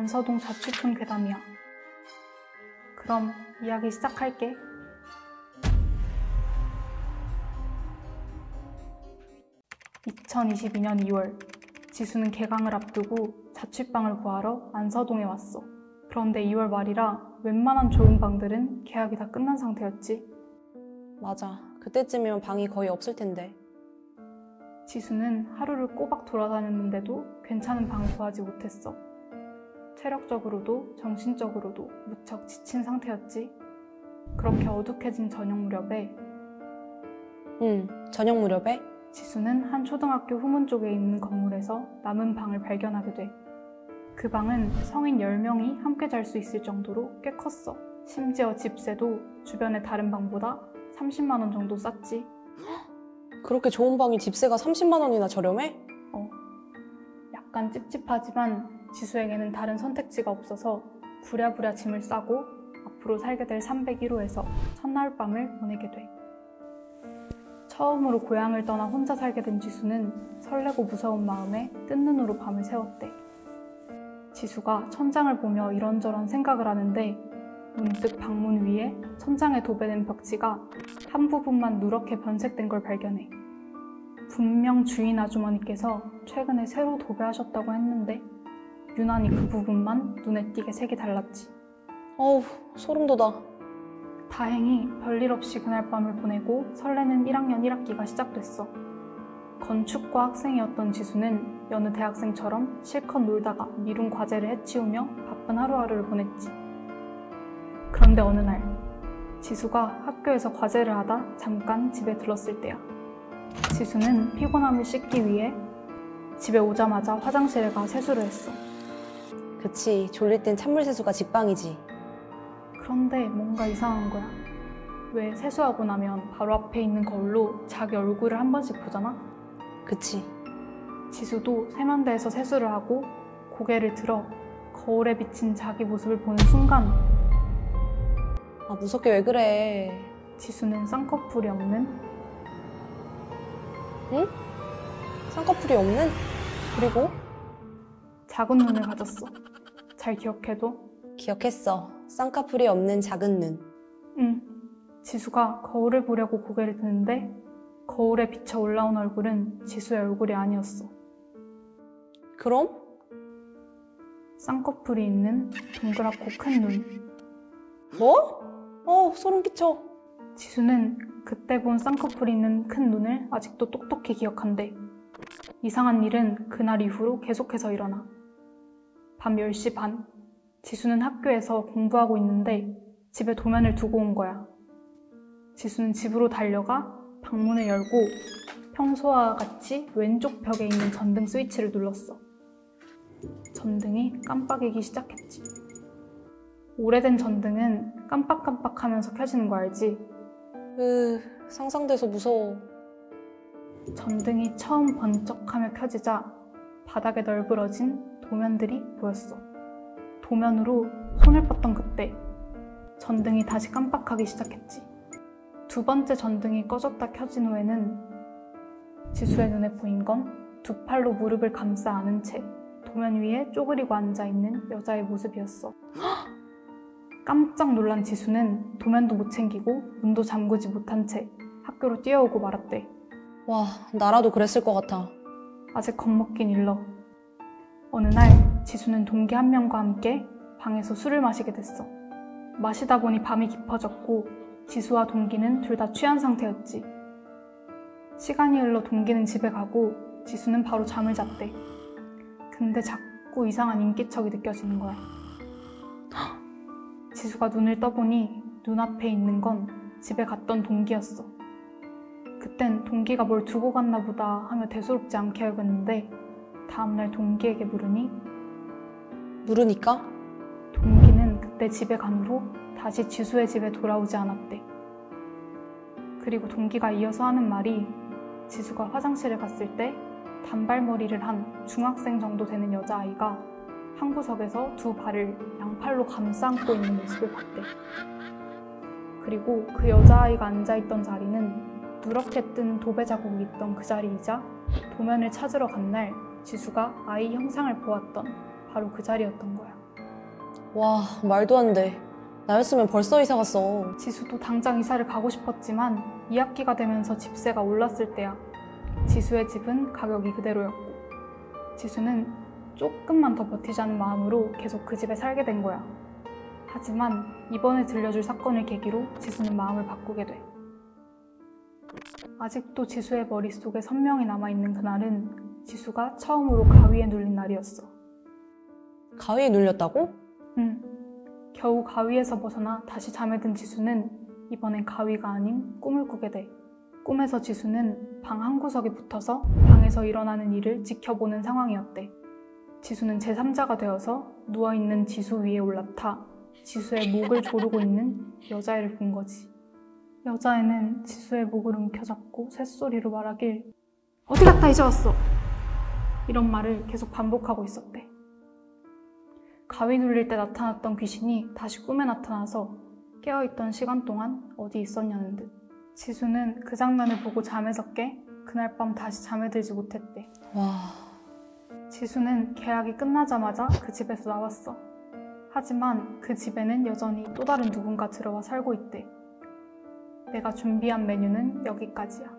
안서동 자취촌 괴담이야. 그럼 이야기 시작할게. (2022년 2월) 지수는 개강을 앞두고 자취방을 구하러 안서동에 왔어. 그런데 2월 말이라 웬만한 좋은 방들은 계약이 다 끝난 상태였지. 맞아. 그때쯤이면 방이 거의 없을 텐데. 지수는 하루를 꼬박 돌아다녔는데도 괜찮은 방을 구하지 못했어. 체력적으로도 정신적으로도 무척 지친 상태였지. 그렇게 어둑해진 저녁 무렵에 저녁 무렵에? 지수는 한 초등학교 후문 쪽에 있는 건물에서 남은 방을 발견하게 돼. 그 방은 성인 10명이 함께 잘 수 있을 정도로 꽤 컸어. 심지어 집세도 주변의 다른 방보다 30만 원 정도 쌌지. 그렇게 좋은 방이 집세가 30만 원이나 저렴해? 약간 찝찝하지만 지수에게는 다른 선택지가 없어서 부랴부랴 짐을 싸고 앞으로 살게 될 301호에서 첫날 밤을 보내게 돼. 처음으로 고향을 떠나 혼자 살게 된 지수는 설레고 무서운 마음에 뜬 눈으로 밤을 새웠대. 지수가 천장을 보며 이런저런 생각을 하는데 문득 방문 위에 천장에 도배된 벽지가 한 부분만 누렇게 변색된 걸 발견해. 분명 주인 아주머니께서 최근에 새로 도배하셨다고 했는데 유난히 그 부분만 눈에 띄게 색이 달랐지. 어우, 소름 돋아. 다행히 별일 없이 그날 밤을 보내고 설레는 1학년 1학기가 시작됐어. 건축과 학생이었던 지수는 여느 대학생처럼 실컷 놀다가 미룬 과제를 해치우며 바쁜 하루하루를 보냈지. 그런데 어느 날 지수가 학교에서 과제를 하다 잠깐 집에 들렀을 때야. 지수는 피곤함을 씻기 위해 집에 오자마자 화장실에 가 세수를 했어. 그치, 졸릴 땐 찬물 세수가 직방이지. 그런데 뭔가 이상한 거야. 왜 세수하고 나면 바로 앞에 있는 거울로 자기 얼굴을 한 번씩 보잖아? 그치. 지수도 세면대에서 세수를 하고 고개를 들어 거울에 비친 자기 모습을 보는 순간 아, 무섭게 왜 그래. 지수는 쌍꺼풀이 없는? 응? 쌍꺼풀이 없는? 그리고? 작은 눈을 가졌어. 잘 기억해도? 기억했어. 쌍꺼풀이 없는 작은 눈. 응. 지수가 거울을 보려고 고개를 드는데 거울에 비쳐 올라온 얼굴은 지수의 얼굴이 아니었어. 그럼? 쌍꺼풀이 있는 동그랗고 큰 눈. 뭐? 소름 끼쳐. 지수는 그때 본 쌍꺼풀이 있는 큰 눈을 아직도 똑똑히 기억한대. 이상한 일은 그날 이후로 계속해서 일어나. 밤 10시 반, 지수는 학교에서 공부하고 있는데 집에 도면을 두고 온 거야. 지수는 집으로 달려가 방문을 열고 평소와 같이 왼쪽 벽에 있는 전등 스위치를 눌렀어. 전등이 깜빡이기 시작했지. 오래된 전등은 깜빡깜빡하면서 켜지는 거 알지? 상상돼서 무서워. 전등이 처음 번쩍하며 켜지자 바닥에 널브러진 도면들이 보였어. 도면으로 손을 뻗던 그때 전등이 다시 깜빡하기 시작했지. 두 번째 전등이 꺼졌다 켜진 후에는 지수의 눈에 보인 건 두 팔로 무릎을 감싸 안은 채 도면 위에 쪼그리고 앉아있는 여자의 모습이었어. 깜짝 놀란 지수는 도면도 못 챙기고 문도 잠그지 못한 채 학교로 뛰어오고 말았대. 와, 나라도 그랬을 것 같아. 아직 겁먹긴 일러. 어느 날 지수는 동기 한 명과 함께 방에서 술을 마시게 됐어. 마시다 보니 밤이 깊어졌고 지수와 동기는 둘 다 취한 상태였지. 시간이 흘러 동기는 집에 가고 지수는 바로 잠을 잤대. 근데 자꾸 이상한 인기척이 느껴지는 거야. 지수가 눈을 떠보니 눈앞에 있는 건 집에 갔던 동기였어. 그땐 동기가 뭘 두고 갔나 보다 하며 대수롭지 않게 여겼는데 다음날 동기에게 물으니까 동기는 그때 집에 간 후 다시 지수의 집에 돌아오지 않았대. 그리고 동기가 이어서 하는 말이 지수가 화장실에 갔을 때 단발머리를 한 중학생 정도 되는 여자아이가 한 구석에서 두 발을 양팔로 감싸 안고 있는 모습을 봤대. 그리고 그 여자아이가 앉아있던 자리는 누렇게 뜬 도배 자국이 있던 그 자리이자 도면을 찾으러 간 날 지수가 아이 형상을 보았던 바로 그 자리였던 거야. 와, 말도 안 돼. 나였으면 벌써 이사 갔어. 지수도 당장 이사를 가고 싶었지만 2학기가 되면서 집세가 올랐을 때야. 지수의 집은 가격이 그대로였고 지수는 조금만 더 버티자는 마음으로 계속 그 집에 살게 된 거야. 하지만 이번에 들려줄 사건을 계기로 지수는 마음을 바꾸게 돼. 아직도 지수의 머릿속에 선명히 남아있는 그날은 지수가 처음으로 가위에 눌린 날이었어. 가위에 눌렸다고? 응. 겨우 가위에서 벗어나 다시 잠에 든 지수는 이번엔 가위가 아닌 꿈을 꾸게 돼. 꿈에서 지수는 방 한 구석에 붙어서 방에서 일어나는 일을 지켜보는 상황이었대. 지수는 제3자가 되어서 누워있는 지수 위에 올라타 지수의 목을 조르고 있는 여자애를 본 거지. 여자애는 지수의 목을 움켜잡고 쇳소리로 말하길 어디 갔다 이제 왔어? 이런 말을 계속 반복하고 있었대. 가위 눌릴 때 나타났던 귀신이 다시 꿈에 나타나서 깨어있던 시간 동안 어디 있었냐는 듯. 지수는 그 장면을 보고 잠에서 깨 그날 밤 다시 잠에 들지 못했대. 와, 지수는 계약이 끝나자마자 그 집에서 나왔어. 하지만 그 집에는 여전히 또 다른 누군가 들어와 살고 있대. 내가 준비한 메뉴는 여기까지야.